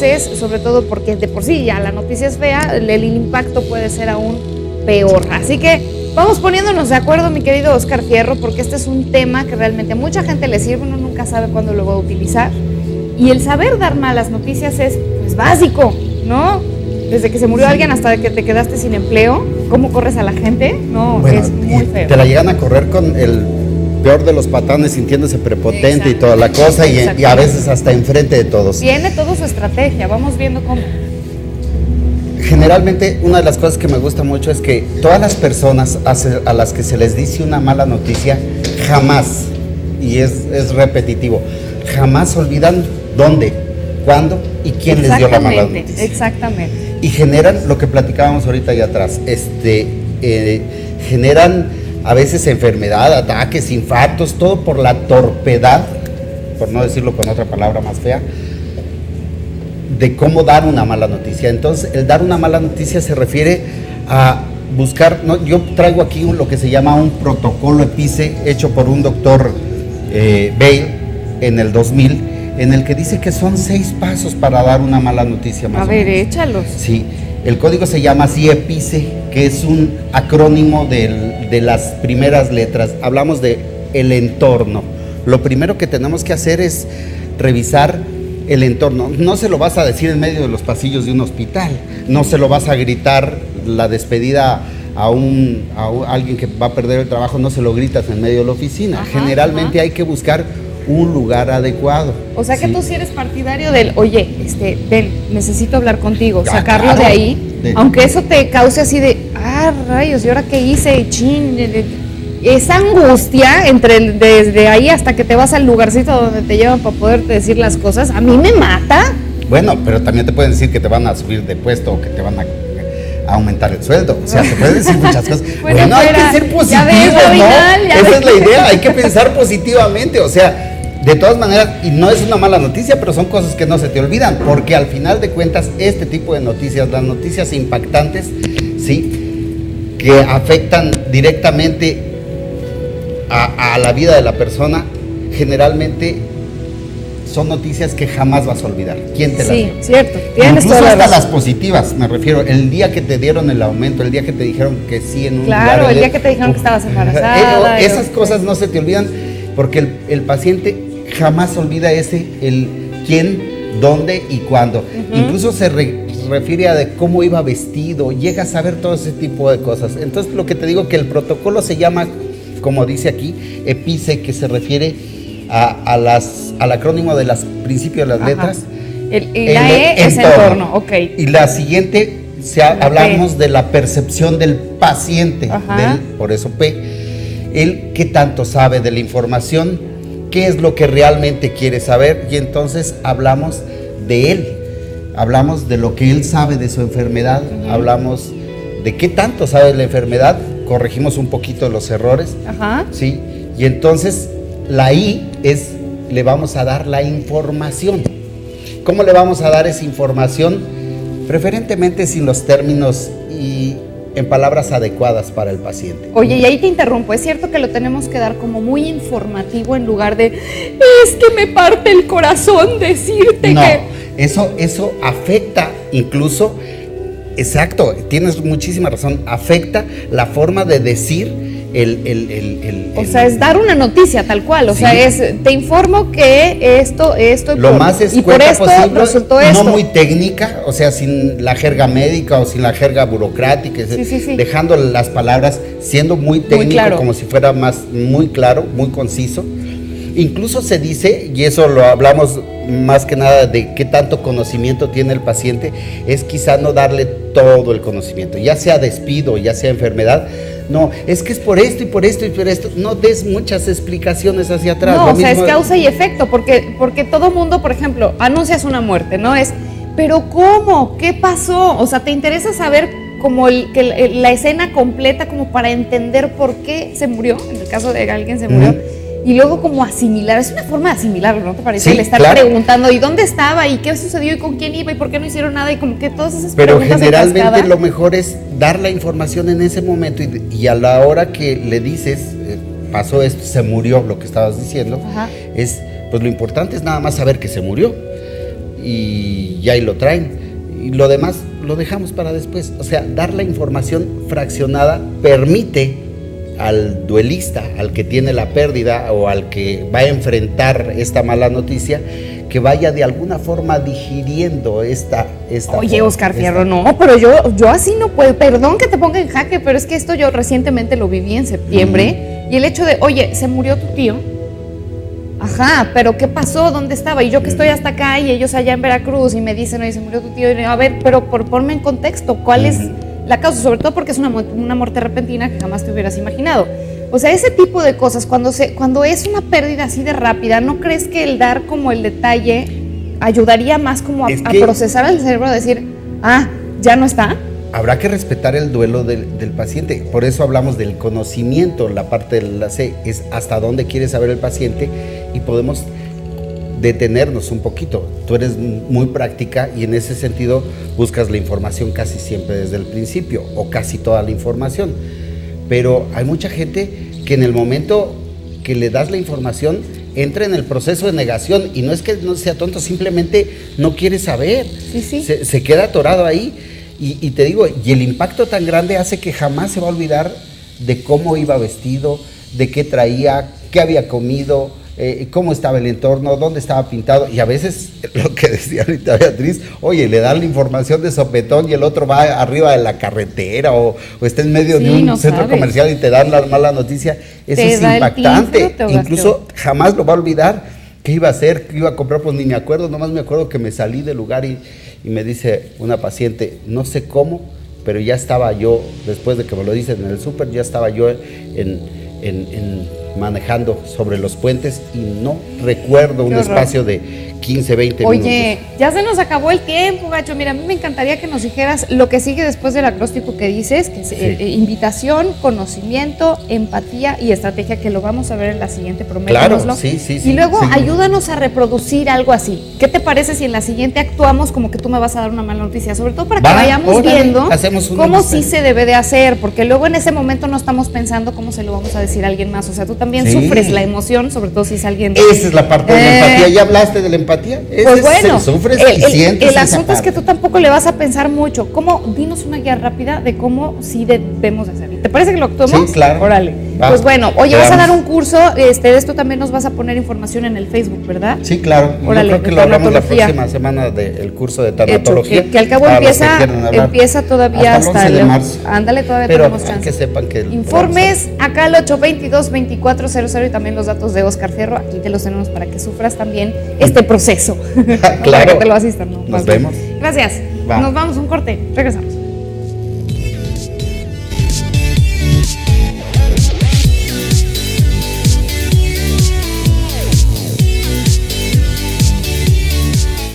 es, sobre todo porque de por sí ya la noticia es fea, el impacto puede ser aún peor. Así que vamos poniéndonos de acuerdo, mi querido Oscar Fierro, porque este es un tema que realmente a mucha gente le sirve, uno nunca sabe cuándo lo va a utilizar. Y el saber dar malas noticias es pues, básico, ¿no? Desde que se murió alguien hasta que te quedaste sin empleo, ¿cómo corres a la gente? No, bueno, es muy feo. Te la llegan a correr con el peor de los patanes, sintiéndose prepotente y toda la cosa, y a veces hasta enfrente de todos. Tiene toda su estrategia, vamos viendo cómo. Generalmente, una de las cosas que me gusta mucho es que todas las personas a las que se les dice una mala noticia, jamás, y es repetitivo, jamás olvidan dónde, cuándo y quién les dio la mala noticia. Exactamente. Y generan lo que platicábamos ahorita allá atrás, generan a veces enfermedad, ataques, infartos, todo por la torpedad, por no decirlo con otra palabra más fea, de cómo dar una mala noticia. Entonces, el dar una mala noticia se refiere a buscar, ¿no? Yo traigo aquí lo que se llama un protocolo EPICE, hecho por un doctor Bale en el 2000, en el que dice que son 6 pasos para dar una mala noticia más o menos. A ver, échalos. Sí, el código se llama así EPICE, que es un acrónimo de las primeras letras. Hablamos de el entorno. Lo primero que tenemos que hacer es revisar el entorno. No se lo vas a decir en medio de los pasillos de un hospital, no se lo vas a gritar la despedida a alguien que va a perder el trabajo, no se lo gritas en medio de la oficina. Generalmente hay que buscar un lugar adecuado. O sea que tú sí eres partidario del, oye, ven, necesito hablar contigo, sacarlo de ahí, aunque eso te cause así de, rayos, ¿y ahora qué hice? Chin, esa angustia desde ahí hasta que te vas al lugarcito donde te llevan para poderte decir las cosas, a mí me mata. Bueno, pero también te pueden decir que te van a subir de puesto o que te van a aumentar el sueldo, o sea, te pueden decir muchas cosas. bueno hay que ser positivos, ¿no? Esa es la idea, hay que pensar positivamente, o sea, de todas maneras, y no es una mala noticia, pero son cosas que no se te olvidan, porque al final de cuentas, este tipo de noticias, las noticias impactantes, ¿sí?, que afectan directamente a la vida de la persona, generalmente son noticias que jamás vas a olvidar. ¿Quién te las dio? Sí, cierto. Tienes incluso toda hasta las positivas, me refiero, el día que te dieron el aumento, el día que te dijeron que sí en un lugar. Claro, el día que te dijeron que estabas embarazada. Esas cosas no se te olvidan, porque el paciente jamás olvida el quién, dónde y cuándo. Incluso se refiere a de cómo iba vestido, llega a saber todo ese tipo de cosas. Entonces, lo que te digo que el protocolo se llama, como dice aquí, EPICE, que se refiere al acrónimo de los principios de las letras. La E es entorno, ok. Y la siguiente, hablamos de la percepción del paciente, por eso P. Él qué tanto sabe de la información, qué es lo que realmente quiere saber, y entonces hablamos de él, hablamos de lo que él sabe de su enfermedad, hablamos de qué tanto sabe de la enfermedad, corregimos un poquito los errores, ¿sí? Y entonces la I le vamos a dar la información. ¿Cómo le vamos a dar esa información? Preferentemente sin los términos y en palabras adecuadas para el paciente. Oye, y ahí te interrumpo, es cierto que lo tenemos que dar como muy informativo en lugar de, es que me parte el corazón decirte no, que... Eso afecta incluso, exacto, tienes muchísima razón, afecta la forma de decir o sea, es dar una noticia tal cual, o sea, te informo que esto lo más escueta posible, resultó esto. No muy técnica, o sea, sin la jerga médica o sin la jerga burocrática, dejando las palabras, siendo muy técnico, muy claro, como si fuera muy claro, muy conciso. Incluso se dice, y eso lo hablamos más que nada de qué tanto conocimiento tiene el paciente, es quizá no darle todo el conocimiento, ya sea despido, ya sea enfermedad. No, es que es por esto y por esto y por esto. No des muchas explicaciones hacia atrás. No, o sea, es causa y efecto, porque todo mundo, por ejemplo, anuncias una muerte, ¿no? Pero ¿cómo? ¿Qué pasó? O sea, ¿te interesa saber como la escena completa como para entender por qué se murió? En el caso de que alguien se murió. Y luego como asimilar, es una forma de asimilarlo, ¿no te parece? Sí, el estar preguntando, ¿y dónde estaba? ¿Y qué sucedió? ¿Y con quién iba? ¿Y por qué no hicieron nada? Y como que todas esas preguntas. Pero generalmente lo mejor es dar la información en ese momento y a la hora que le dices, pasó esto, se murió, lo que estabas diciendo, pues lo importante es nada más saber que se murió. y ya ahí lo traen. Y lo demás lo dejamos para después. O sea, dar la información fraccionada permite al duelista, al que tiene la pérdida o al que va a enfrentar esta mala noticia, que vaya de alguna forma digiriendo esta Oye, Oscar Fierro, no, pero yo así no puedo, perdón que te ponga en jaque, pero es que esto yo recientemente lo viví en septiembre, y el hecho de, oye, se murió tu tío, ajá, pero ¿qué pasó? ¿Dónde estaba? Y yo que estoy hasta acá y ellos allá en Veracruz y me dicen, oye, se murió tu tío, y a ver, pero ponme en contexto, ¿cuál es la causa? Sobre todo porque es una muerte repentina que jamás te hubieras imaginado. O sea, ese tipo de cosas, cuando es una pérdida así de rápida, ¿no crees que el dar como el detalle ayudaría más como a procesar al cerebro, a decir, ya no está? Habrá que respetar el duelo del paciente. Por eso hablamos del conocimiento. La parte de la C es hasta dónde quiere saber el paciente y podemos detenernos un poquito. Tú eres muy práctica y en ese sentido buscas la información casi siempre desde el principio o casi toda la información. Pero hay mucha gente que en el momento que le das la información entra en el proceso de negación y no es que no sea tonto, simplemente no quiere saber. Sí. Se queda atorado ahí y te digo, y el impacto tan grande hace que jamás se va a olvidar de cómo iba vestido, de qué traía, qué había comido, cómo estaba el entorno, dónde estaba pintado, y a veces lo que decía ahorita Beatriz, oye, le dan la información de sopetón y el otro va arriba de la carretera o está en medio de un centro comercial y te dan la mala noticia. Eso es impactante, incluso jamás lo va a olvidar. ¿Qué iba a hacer? ¿Qué iba a comprar? Pues ni me acuerdo, nomás me acuerdo que me salí del lugar y me dice una paciente, no sé cómo, pero ya estaba yo, después de que me lo dicen en el súper, ya estaba yo manejando sobre los puentes y no recuerdo un espacio de 15, 20 minutos. Oye, ya se nos acabó el tiempo, Gacho. Mira, a mí me encantaría que nos dijeras lo que sigue después del acróstico que dices, que es invitación, conocimiento, empatía y estrategia, que lo vamos a ver en la siguiente, prométanoslo. Claro, sí. Y luego ayúdanos a reproducir algo así. ¿Qué te parece si en la siguiente actuamos como que tú me vas a dar una mala noticia? Sobre todo para que vayamos viendo cómo sí se debe de hacer, porque luego en ese momento no estamos pensando cómo se lo vamos a decir a alguien más. O sea, tú también sufres la emoción, sobre todo si es alguien... Esa es la parte de la empatía. ¿Ya hablaste de la empatía? Pues bueno, sufres y sientes. El asunto es que tú tampoco le vas a pensar mucho. Dinos una guía rápida de cómo sí debemos de hacer. ¿Te parece que lo actuemos? Sí, claro. Órale. Pues bueno, oye, vas a dar un curso, de esto también nos vas a poner información en el Facebook, ¿verdad? Sí, claro. Órale, yo creo que lo hablamos la próxima semana del curso de tanatología. Que al cabo empieza todavía hasta el 11 de marzo. Ándale, todavía pero tenemos chance. Que sepan que informes acá al 822-2400 y también los datos de Oscar Fierro. Aquí te los tenemos para que sufras también este proceso. Claro. Para que te lo asistan, ¿no? Nos vemos. Gracias. Nos vamos a un corte. Regresamos.